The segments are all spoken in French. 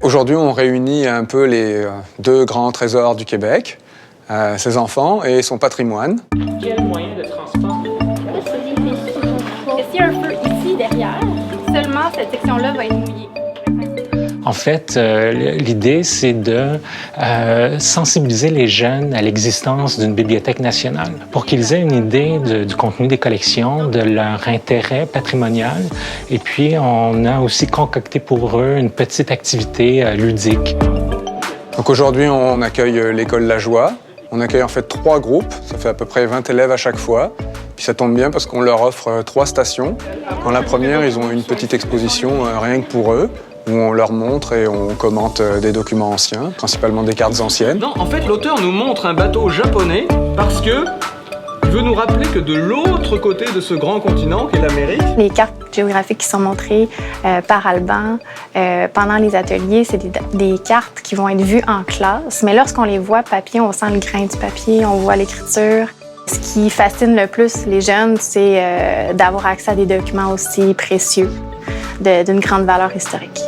Aujourd'hui, on réunit un peu les deux grands trésors du Québec, ses enfants et son patrimoine. Quel moyen de transport? Est-ce qu'il y a un feu ici, derrière? Seulement cette section-là va être mouillée. En fait, l'idée, c'est de sensibiliser les jeunes à l'existence d'une bibliothèque nationale pour qu'ils aient une idée du contenu des collections, de leur intérêt patrimonial. Et puis, on a aussi concocté pour eux une petite activité ludique. Donc aujourd'hui, on accueille l'école La Joie. On accueille en fait 3 groupes, ça fait à peu près 20 élèves à chaque fois. Puis ça tombe bien parce qu'on leur offre 3 stations. Dans la première, ils ont une petite exposition rien que pour eux, où on leur montre et on commente des documents anciens, principalement des cartes anciennes. Non, en fait, l'auteur nous montre un bateau japonais parce que il veut nous rappeler que de l'autre côté de ce grand continent qu'est l'Amérique... Les cartes géographiques qui sont montrées par Alban pendant les ateliers, c'est des cartes qui vont être vues en classe. Mais lorsqu'on les voit papier, on sent le grain du papier, on voit l'écriture. Ce qui fascine le plus les jeunes, c'est d'avoir accès à des documents aussi précieux, d'une grande valeur historique.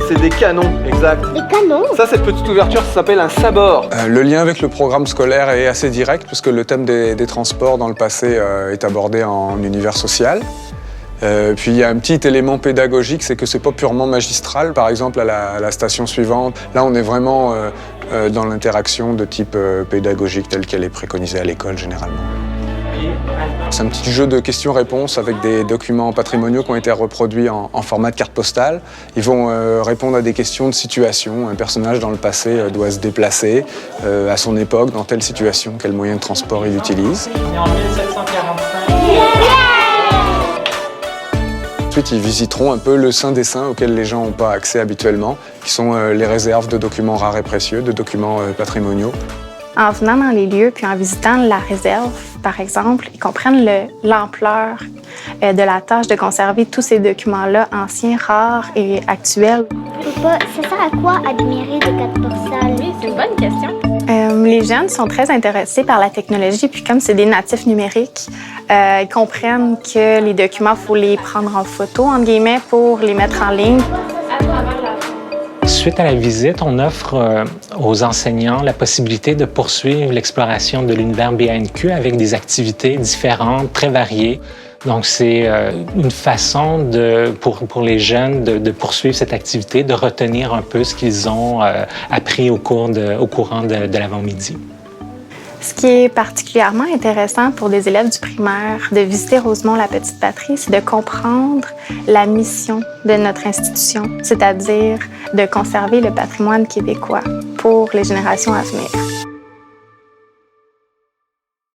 C'est des canons, exact. Des canons? Ça, cette petite ouverture, ça s'appelle un sabord. Le lien avec le programme scolaire est assez direct puisque le thème des transports dans le passé est abordé en univers social. Puis il y a un petit élément pédagogique, c'est que c'est pas purement magistral. Par exemple, à la station suivante, là on est vraiment dans l'interaction de type pédagogique telle qu'elle est préconisée à l'école généralement. C'est un petit jeu de questions-réponses avec des documents patrimoniaux qui ont été reproduits en format de carte postale. Ils vont répondre à des questions de situation. Un personnage dans le passé doit se déplacer à son époque, dans telle situation, quel moyen de transport il utilise. On est en 1745. Ensuite, ils visiteront un peu le Saint des Saints auquel les gens n'ont pas accès habituellement, qui sont les réserves de documents rares et précieux, de documents patrimoniaux. En venant dans les lieux puis en visitant la réserve, par exemple, ils comprennent l'ampleur de la tâche de conserver tous ces documents-là, anciens, rares et actuels. Papa, ça sert à quoi admirer des cartes postales? Oui, c'est une bonne question. Les jeunes sont très intéressés par la technologie, puis comme c'est des natifs numériques, ils comprennent que les documents, il faut les prendre en photo, entre guillemets, pour les mettre en ligne. Suite à la visite, on offre aux enseignants la possibilité de poursuivre l'exploration de l'univers BANQ avec des activités différentes, très variées. Donc, c'est une façon pour les jeunes de poursuivre cette activité, de retenir un peu ce qu'ils ont appris au courant de l'avant-midi. Ce qui est particulièrement intéressant pour des élèves du primaire de visiter Rosemont-la-Petite-Patrie, c'est de comprendre la mission de notre institution, c'est-à-dire de conserver le patrimoine québécois pour les générations à venir.